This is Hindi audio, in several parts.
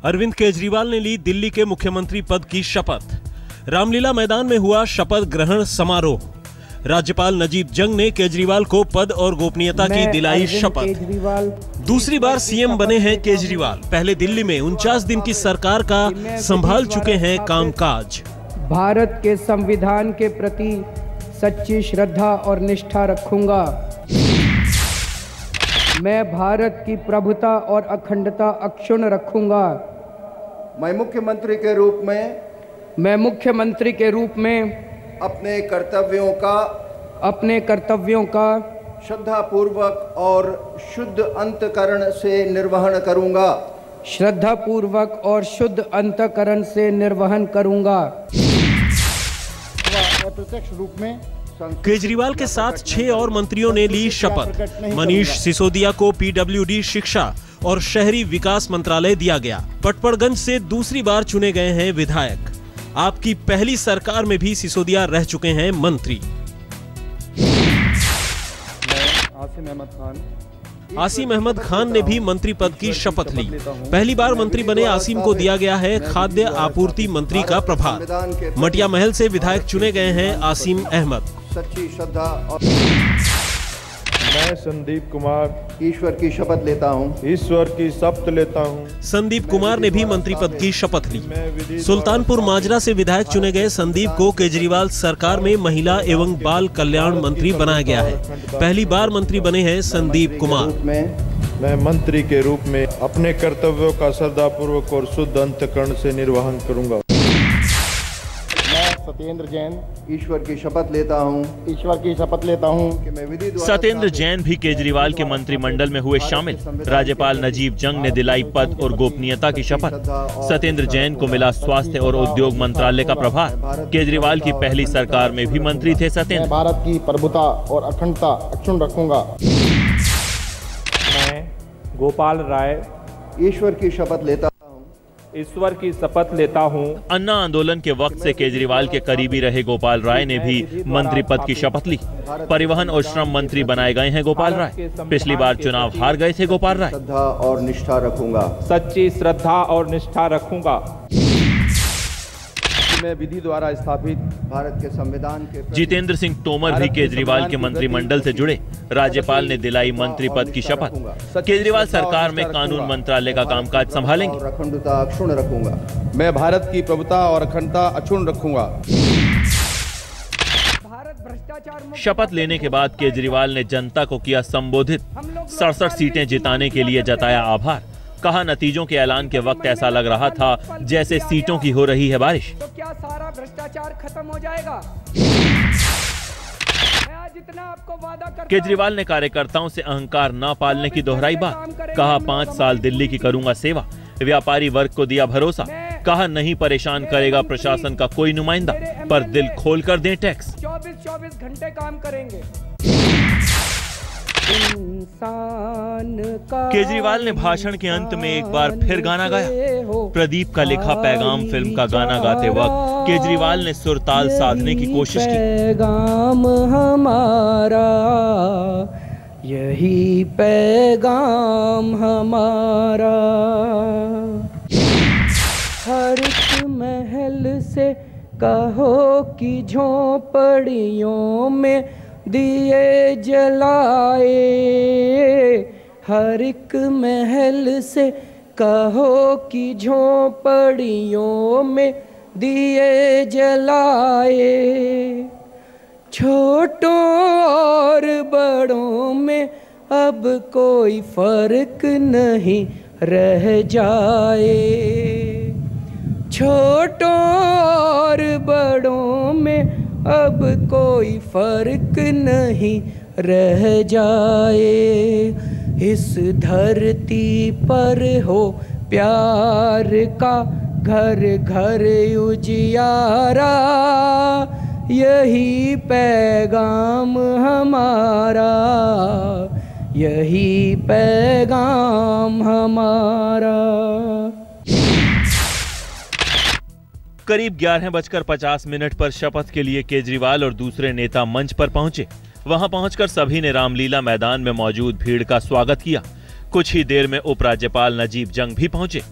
अरविंद केजरीवाल ने ली दिल्ली के मुख्यमंत्री पद की शपथ। रामलीला मैदान में हुआ शपथ ग्रहण समारोह। राज्यपाल नजीब जंग ने केजरीवाल को पद और गोपनीयता की दिलाई शपथ। दूसरी बार सीएम बने हैं केजरीवाल। पहले दिल्ली में 49 दिन की सरकार का संभाल चुके हैं कामकाज। भारत के संविधान के प्रति सच्ची श्रद्धा और निष्ठा रखूंगा। मैं भारत की प्रभुता और अखंडता अक्षुण्ण रखूंगा। मैं मुख्यमंत्री के रूप में अपने कर्तव्यों का श्रद्धापूर्वक और शुद्ध अंतःकरण से निर्वहन करूंगा। प्रत्यक्ष रूप में केजरीवाल के साथ 6 और मंत्रियों ने ली शपथ। मनीष सिसोदिया को पीडब्ल्यूडी शिक्षा और शहरी विकास मंत्रालय दिया गया। पटपड़गंज से दूसरी बार चुने गए हैं विधायक। आपकी पहली सरकार में भी सिसोदिया रह चुके हैं मंत्री। आसिम अहमद खान ने भी मंत्री पद की शपथ ली। पहली बार मंत्री बने आसिम को दिया गया है खाद्य आपूर्ति मंत्री का प्रभार। मटिया महल से विधायक चुने गए हैं आसिम अहमद। सच्ची श्रद्धा और मैं संदीप कुमार ईश्वर की शपथ लेता हूँ। संदीप कुमार ने भी मंत्री पद की शपथ ली। सुल्तानपुर माजरा से विधायक चुने गए संदीप को केजरीवाल सरकार में महिला एवं बाल कल्याण मंत्री बनाया गया है। पहली बार मंत्री बने हैं संदीप कुमार। मैं मंत्री के रूप में अपने कर्तव्यों का श्रद्धापूर्वक और शुद्ध अंतःकरण से निर्वहन करूंगा। सत्येंद्र जैन ईश्वर की शपथ लेता हूँ कि मैं विधि द्वारा। सत्येंद्र जैन भी केजरीवाल के मंत्रिमंडल में हुए शामिल। राज्यपाल नजीब जंग ने दिलाई पद और गोपनीयता की शपथ। सत्येंद्र जैन को मिला स्वास्थ्य और उद्योग मंत्रालय का प्रभार। केजरीवाल की पहली सरकार में भी मंत्री थे सत्येंद्र। भारत की प्रभुता और अखंडता अक्षुण्ण रखूंगा। मैं गोपाल राय ईश्वर की शपथ लेता हूँ। अन्ना आंदोलन के वक्त से केजरीवाल के करीबी रहे गोपाल राय ने भी मंत्री पद की शपथ ली। परिवहन और श्रम मंत्री बनाए गए हैं गोपाल राय। पिछली बार चुनाव हार गए थे गोपाल राय। श्रद्धा और निष्ठा रखूंगा। सच्ची श्रद्धा और निष्ठा रखूंगा। मैं विधि द्वारा स्थापित भारत के संविधान के जितेंद्र सिंह तोमर भी केजरीवाल के मंत्रिमंडल से जुड़े। राज्यपाल ने दिलाई मंत्री पद की शपथ। केजरीवाल सरकार में कानून मंत्रालय का कामकाज संभालेंगे। अखंडता अक्षुण्ण रखूंगा। मैं भारत की प्रभुता और अखंडता अक्षुण्ण रखूंगा। शपथ लेने के बाद केजरीवाल ने जनता को किया संबोधित। 67 सीटें जिताने के लिए जताया आभार। कहा नतीजों के ऐलान के वक्त ऐसा लग रहा था जैसे सीटों की हो रही है बारिश। तो क्या सारा भ्रष्टाचार खत्म हो जाएगा? जितना आपको वादा करता हूं। केजरीवाल ने कार्यकर्ताओं से अहंकार न पालने की दोहराई बात। कहा 5 साल दिल्ली की करूंगा सेवा। व्यापारी वर्ग को दिया भरोसा। कहा नहीं परेशान करेगा प्रशासन का कोई नुमाइंदा, पर दिल खोल कर दें टैक्स। 24 घंटे काम करेंगे। केजरीवाल ने भाषण के अंत में एक बार फिर गाना गाया। प्रदीप का लिखा पैगाम फिल्म का गाना गाते वक्त केजरीवाल ने सुरताल साधने की कोशिश की। पैगाम हमारा यही पैगाम हमारा। हर एक महल से कहो कि झोंपड़ियों में दिए जलाए। हर एक महल से कहो कि झोंपड़ियों में दिए जलाए। छोटों और बड़ों में अब कोई फर्क नहीं रह जाए। छोटों और बड़ों में अब कोई फर्क नहीं रह जाए। इस धरती पर हो प्यार का घर घर उजियारा। यही पैगाम हमारा, यही पैगाम हमारा। करीब 11:50 पर शपथ के लिए केजरीवाल और दूसरे नेता मंच पर पहुंचे। वहां पहुंचकर सभी ने रामलीला मैदान में मौजूद भीड़ का स्वागत किया। कुछ ही देर में उपराज्यपाल नजीब जंग भी पहुंचे।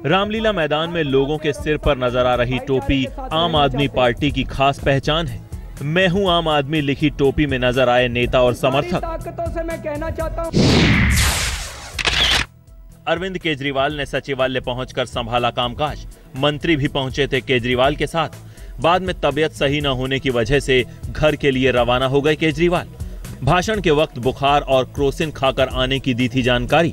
रामलीला मैदान में लोगों के सिर पर नजर आ रही टोपी आम आदमी पार्टी की खास पहचान है। मैं हूं आम आदमी लिखी टोपी में नजर आए नेता और समर्थक। ताकतों से मैं कहना चाहता हूं। अरविंद केजरीवाल ने सचिवालय पहुंचकर संभाला कामकाज। मंत्री भी पहुंचे थे केजरीवाल के साथ। बाद में तबीयत सही न होने की वजह से घर के लिए रवाना हो गए केजरीवाल। भाषण के वक्त बुखार और क्रोसिन खाकर आने की दी थी जानकारी।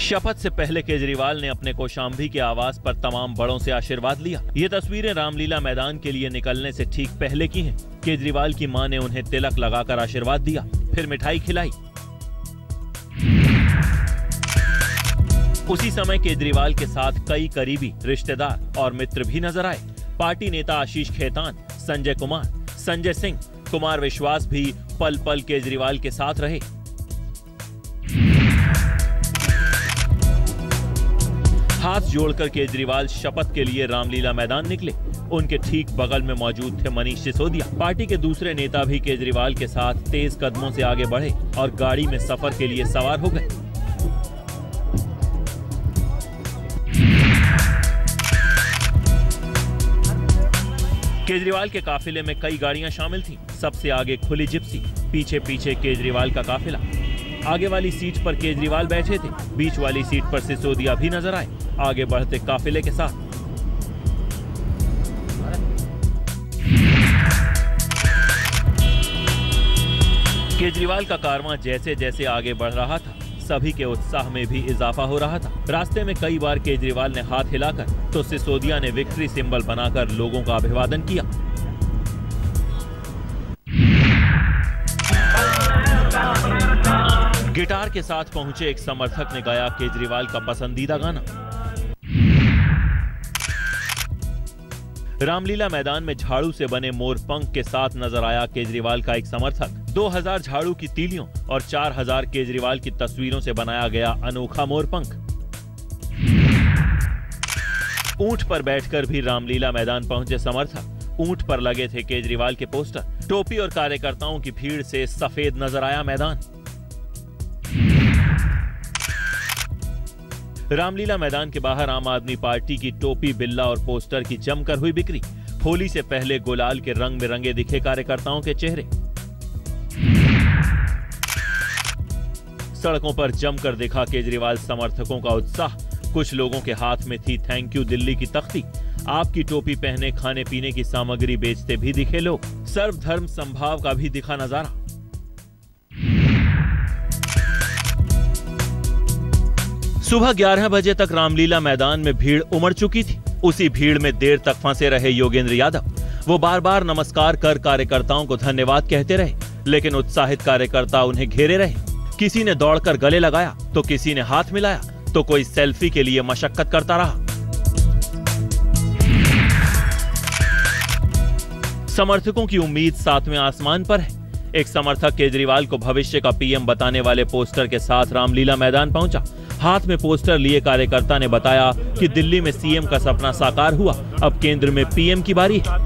शपथ से पहले केजरीवाल ने अपने कौशांबी के आवास पर तमाम बड़ों से आशीर्वाद लिया। ये तस्वीरें रामलीला मैदान के लिए निकलने से ठीक पहले की हैं। केजरीवाल की मां ने उन्हें तिलक लगाकर आशीर्वाद दिया, फिर मिठाई खिलाई। उसी समय केजरीवाल के साथ कई करीबी रिश्तेदार और मित्र भी नजर आए। पार्टी नेता आशीष खेतान, संजय कुमार, संजय सिंह, कुमार विश्वास भी पल पल केजरीवाल के साथ रहे। हाथ जोड़कर केजरीवाल शपथ के लिए रामलीला मैदान निकले। उनके ठीक बगल में मौजूद थे मनीष सिसोदिया। पार्टी के दूसरे नेता भी केजरीवाल के साथ तेज कदमों से आगे बढ़े और गाड़ी में सफर के लिए सवार हो गए। केजरीवाल के काफिले में कई गाड़ियां शामिल थीं। सबसे आगे खुली जिप्सी, पीछे पीछे केजरीवाल का काफिला। आगे वाली सीट पर केजरीवाल बैठे थे, बीच वाली सीट पर सिसोदिया भी नजर आए, आगे बढ़ते काफिले के साथ। केजरीवाल का कारवां जैसे जैसे आगे बढ़ रहा था, सभी के उत्साह में भी इजाफा हो रहा था। रास्ते में कई बार केजरीवाल ने हाथ हिलाकर तो सिसोदिया ने विक्ट्री सिंबल बनाकर लोगों का अभिवादन किया। गिटार के साथ पहुंचे एक समर्थक ने गाया केजरीवाल का पसंदीदा गाना। रामलीला मैदान में झाड़ू से बने मोरपंख के साथ नजर आया केजरीवाल का एक समर्थक। 2000 झाड़ू की तीलियों और 4000 केजरीवाल की तस्वीरों से बनाया गया अनोखा मोरपंख। ऊंट पर बैठकर भी रामलीला मैदान पहुंचे समर्थक। ऊंट पर लगे थे केजरीवाल के पोस्टर। टोपी और कार्यकर्ताओं की भीड़ से सफेद नजर आया मैदान। रामलीला मैदान के बाहर आम आदमी पार्टी की टोपी, बिल्ला और पोस्टर की जमकर हुई बिक्री। होली से पहले गुलाल के रंग में रंगे दिखे कार्यकर्ताओं के चेहरे। सड़कों पर जमकर दिखा केजरीवाल समर्थकों का उत्साह। कुछ लोगों के हाथ में थी थैंक यू दिल्ली की तख्ती। आपकी टोपी पहने खाने पीने की सामग्री बेचते भी दिखे लोग। सर्वधर्म संभाव का भी दिखा नजारा। सुबह 11 बजे तक रामलीला मैदान में भीड़ उमड़ चुकी थी। उसी भीड़ में देर तक फंसे रहे योगेंद्र यादव। वो बार बार नमस्कार कर कार्यकर्ताओं को धन्यवाद कहते रहे, लेकिन उत्साहित कार्यकर्ता उन्हें घेरे रहे। किसी ने दौड़कर गले लगाया तो किसी ने हाथ मिलाया तो कोई सेल्फी के लिए मशक्कत करता रहा। समर्थकों की उम्मीद 7वें आसमान पर है। एक समर्थक केजरीवाल को भविष्य का पीएम बताने वाले पोस्टर के साथ रामलीला मैदान पहुंचा। हाथ में पोस्टर लिए कार्यकर्ता ने बताया कि दिल्ली में सीएम का सपना साकार हुआ, अब केंद्र में पीएम की बारी है।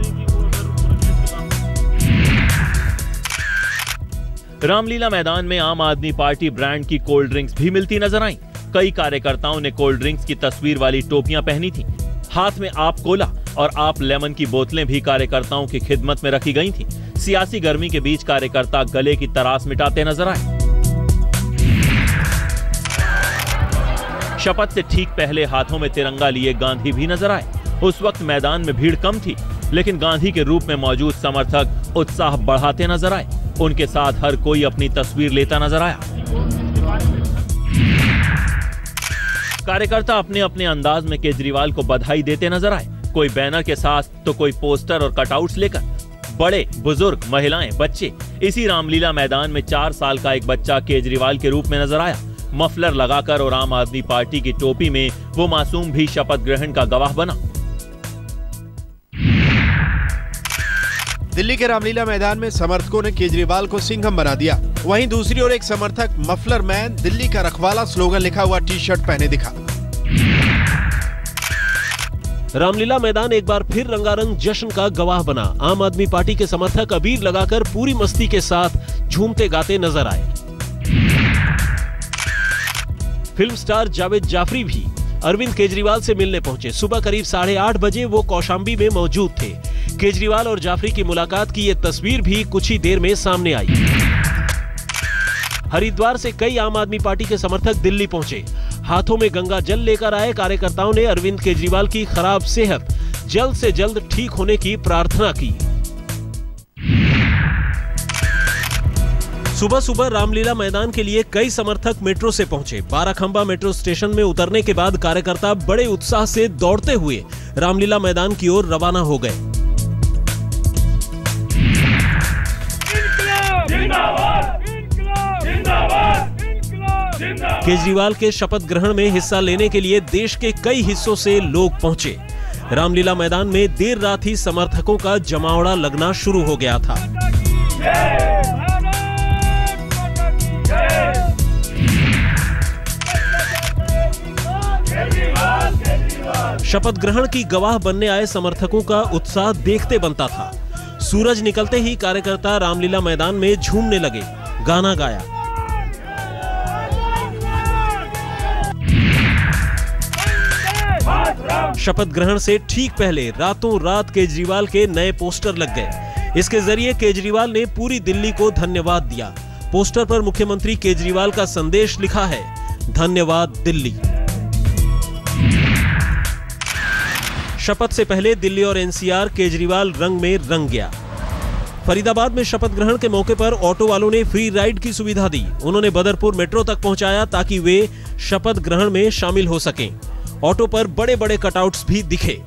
रामलीला मैदान में आम आदमी पार्टी ब्रांड की कोल्ड ड्रिंक्स भी मिलती नजर आईं। कई कार्यकर्ताओं ने कोल्ड ड्रिंक्स की तस्वीर वाली टोपियां पहनी थीं। हाथ में आप कोला और आप लेमन की बोतलें भी कार्यकर्ताओं की खिदमत में रखी गई थीं। सियासी गर्मी के बीच कार्यकर्ता गले की तरास मिटाते नजर आए। शपथ से ठीक पहले हाथों में तिरंगा लिए गांधी भी नजर आए। उस वक्त मैदान में भीड़ कम थी, लेकिन गांधी के रूप में मौजूद समर्थक उत्साह बढ़ाते नजर आए। उनके साथ हर कोई अपनी तस्वीर लेता नजर आया। कार्यकर्ता अपने अपने अंदाज में केजरीवाल को बधाई देते नजर आए। कोई बैनर के साथ तो कोई पोस्टर और कटआउट्स लेकर। बड़े, बुजुर्ग, महिलाएं, बच्चे। इसी रामलीला मैदान में 4 साल का एक बच्चा केजरीवाल के रूप में नजर आया। मफलर लगाकर और आम आदमी पार्टी की टोपी में वो मासूम भी शपथ ग्रहण का गवाह बना। दिल्ली के रामलीला मैदान में समर्थकों ने केजरीवाल को सिंघम बना दिया। वहीं दूसरी ओर एक समर्थक मफलर मैन दिल्ली का रखवाला स्लोगन लिखा हुआ टी-शर्ट पहने दिखा। रामलीला मैदान एक बार फिर रंगारंग जश्न का गवाह बना। आम आदमी पार्टी के समर्थक अबीर लगाकर पूरी मस्ती के साथ झूमते गाते नजर आए। फिल्म स्टार जावेद जाफरी भी अरविंद केजरीवाल से मिलने पहुंचे। सुबह करीब 8:30 बजे वो कौशाम्बी में मौजूद थे। केजरीवाल और जाफरी की मुलाकात की ये तस्वीर भी कुछ ही देर में सामने आई। हरिद्वार से कई आम आदमी पार्टी के समर्थक दिल्ली पहुंचे। हाथों में गंगा जल लेकर आए कार्यकर्ताओं ने अरविंद केजरीवाल की खराब सेहत जल्द से जल्द ठीक होने की प्रार्थना की। सुबह सुबह रामलीला मैदान के लिए कई समर्थक मेट्रो से पहुंचे। बाराखंबा मेट्रो स्टेशन में उतरने के बाद कार्यकर्ता बड़े उत्साह से दौड़ते हुए रामलीला मैदान की ओर रवाना हो गए। केजरीवाल के शपथ ग्रहण में हिस्सा लेने के लिए देश के कई हिस्सों से लोग पहुंचे। रामलीला मैदान में देर रात ही समर्थकों का जमावड़ा लगना शुरू हो गया था। शपथ ग्रहण की गवाह बनने आए समर्थकों का उत्साह देखते बनता था। सूरज निकलते ही कार्यकर्ता रामलीला मैदान में झूमने लगे, गाना गाया। शपथ ग्रहण से ठीक पहले रातों रात केजरीवाल के नए पोस्टर लग गए। इसके जरिए केजरीवाल ने पूरी दिल्ली को धन्यवाद दिया। पोस्टर पर मुख्यमंत्री केजरीवाल का संदेश लिखा है, धन्यवाद दिल्ली। शपथ से पहले दिल्ली और एनसीआर केजरीवाल रंग में रंग गया। फरीदाबाद में शपथ ग्रहण के मौके पर ऑटो वालों ने फ्री राइड की सुविधा दी। उन्होंने बदरपुर मेट्रो तक पहुंचाया ताकि वे शपथ ग्रहण में शामिल हो सकें। ऑटो पर बड़े बड़े कटआउट्स भी दिखे।